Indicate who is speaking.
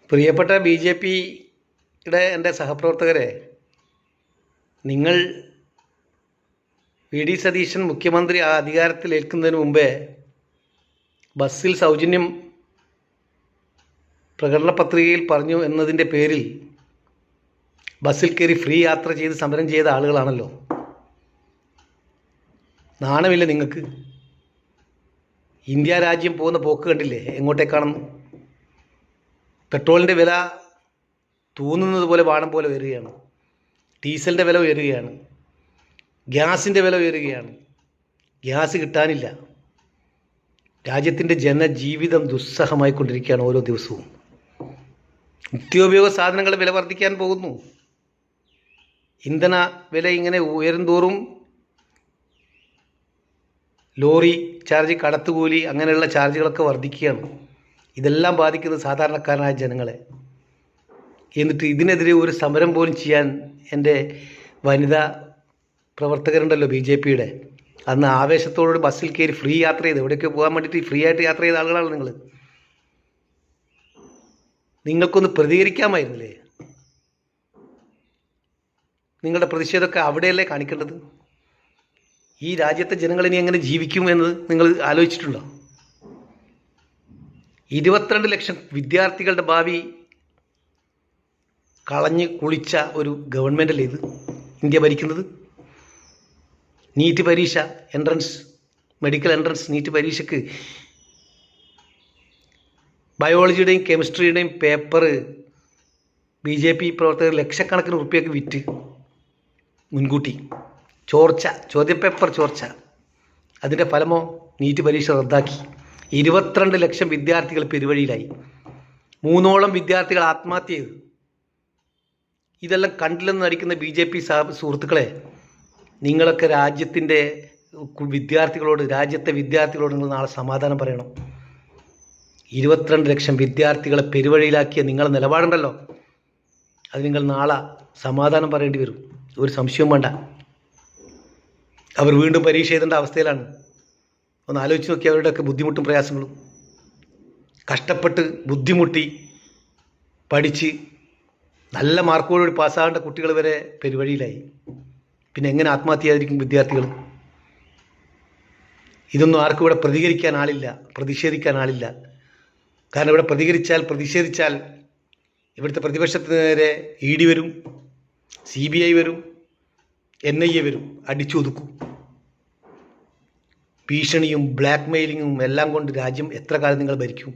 Speaker 1: പ്രിയപ്പെട്ട ബി.ജെ.പിയുടെ എൻ്റെ സഹപ്രവർത്തകരെ, നിങ്ങൾ വി.ഡി. സതീശൻ മുഖ്യമന്ത്രി അധികാരത്തിൽ ഏൽക്കുന്നതിന് മുമ്പേ ബസ്സിൽ സൗജന്യം പ്രകടന പത്രികയിൽ പറഞ്ഞു എന്നതിൻ്റെ പേരിൽ ബസ്സിൽ കയറി ഫ്രീ യാത്ര ചെയ്ത് സമരം ചെയ്ത ആളുകളാണല്ലോ. നാണമില്ല നിങ്ങൾക്ക്? ഇന്ത്യ രാജ്യം പോകുന്ന പോക്ക് കണ്ടില്ലേ എങ്ങോട്ടേക്കാണെന്ന്? പെട്രോളിൻ്റെ വില തൂന്നുന്നത് പോലെ ബാണം പോലെ ഉയരുകയാണ്. ഡീസലിൻ്റെ വില ഉയരുകയാണ്. ഗ്യാസിൻ്റെ വില ഉയരുകയാണ്. ഗ്യാസ് കിട്ടാനില്ല. രാജ്യത്തിൻ്റെ ജനജീവിതം ദുസ്സഹമായിക്കൊണ്ടിരിക്കുകയാണ് ഓരോ ദിവസവും. നിത്യോപയോഗ സാധനങ്ങളുടെ വില വർദ്ധിക്കാൻ പോകുന്നു. ഇന്ധന വില ഇങ്ങനെ ഉയരുന്തോറും ലോറി ചാർജ്, കടത്തുകൂലി, അങ്ങനെയുള്ള ചാർജുകളൊക്കെ വർദ്ധിക്കുകയാണ്. ഇതെല്ലാം ബാധിക്കുന്നത് സാധാരണക്കാരനായ ജനങ്ങളെ. എന്നിട്ട് ഇതിനെതിരെ ഒരു സമരം പോലും ചെയ്യാൻ എൻ്റെ വനിതാ പ്രവർത്തകരുണ്ടല്ലോ ബി.ജെ.പിയുടെ, അന്ന് ആവേശത്തോടുകൂടി ബസ്സിൽ കയറി ഫ്രീ യാത്ര ചെയ്ത് എവിടേക്ക് പോകാൻ വേണ്ടിയിട്ട് ഫ്രീ ആയിട്ട് യാത്ര ചെയ്ത ആളുകളാണ് നിങ്ങൾ. നിങ്ങൾക്കൊന്ന് പ്രതികരിക്കാമായിരുന്നില്ലേ? നിങ്ങളുടെ പ്രതിഷേധമൊക്കെ അവിടെയല്ലേ കാണിക്കേണ്ടത്? ഈ രാജ്യത്തെ ജനങ്ങൾ ഇനി എങ്ങനെ ജീവിക്കും എന്ന് നിങ്ങൾ ആലോചിച്ചിട്ടുണ്ടോ? 22 ലക്ഷം വിദ്യാർത്ഥികളുടെ ഭാവി കളഞ്ഞ് കുളിച്ച ഒരു ഗവൺമെൻറ്റല്ലേ ഇത് ഇന്ത്യ ഭരിക്കുന്നത്? നീറ്റ് പരീക്ഷ, മെഡിക്കൽ എൻട്രൻസ് നീറ്റ് പരീക്ഷയ്ക്ക് ബയോളജിയുടെയും കെമിസ്ട്രിയുടെയും പേപ്പർ ബി.ജെ.പി പ്രവർത്തകർ ലക്ഷക്കണക്കിന് റുപ്യക്ക് വിറ്റ് മുൻകൂട്ടി. ചോദ്യപേപ്പർ ചോർച്ച. അതിൻ്റെ ഫലമോ നീറ്റ് പരീക്ഷ റദ്ദാക്കി. 22 ലക്ഷം വിദ്യാർത്ഥികൾ പെരുവഴിയിലായി. 3ഓളം വിദ്യാർത്ഥികൾ ആത്മഹത്യ ചെയ്തു. ഇതെല്ലാം കണ്ടില്ലെന്ന് നടിക്കുന്ന ബി.ജെ.പി സുഹൃത്തുക്കളെ, നിങ്ങളൊക്കെ രാജ്യത്തെ വിദ്യാർത്ഥികളോട് നിങ്ങൾ നാളെ സമാധാനം പറയണം. 22 ലക്ഷം വിദ്യാർത്ഥികളെ പെരുവഴിയിലാക്കിയ നിങ്ങളുടെ നിലപാടുണ്ടല്ലോ, അത് നിങ്ങൾ നാളെ സമാധാനം പറയേണ്ടി വരും. ഒരു സംശയവും വേണ്ട. അവർ വീണ്ടും പരീക്ഷ എഴുതേണ്ട അവസ്ഥയിലാണ്. ഒന്ന് ആലോചിച്ച് നോക്കി അവരുടെയൊക്കെ ബുദ്ധിമുട്ടും പ്രയാസങ്ങളും. കഷ്ടപ്പെട്ട് ബുദ്ധിമുട്ടി പഠിച്ച് നല്ല മാർക്കോടുകൂടി പാസ്സാകേണ്ട കുട്ടികൾ വരെ പെരുവഴിയിലായി. പിന്നെ എങ്ങനെ ആത്മഹത്യ ചെയ്തിരിക്കും വിദ്യാർത്ഥികൾ? ഇതൊന്നും ആർക്കും ഇവിടെ പ്രതികരിക്കാൻ ആളില്ല, പ്രതിഷേധിക്കാൻ ആളില്ല. കാരണം ഇവിടെ പ്രതിഷേധിച്ചാൽ ഇവിടുത്തെ പ്രതിപക്ഷത്തിന് നേരെ ED വരും, CBI വരും, NIA വരും, അടിച്ചൊതുക്കും. ഭീഷണിയും ബ്ലാക്ക് മെയിലിങ്ങും എല്ലാം കൊണ്ട് രാജ്യം എത്ര കാലം നിങ്ങൾ ഭരിക്കും?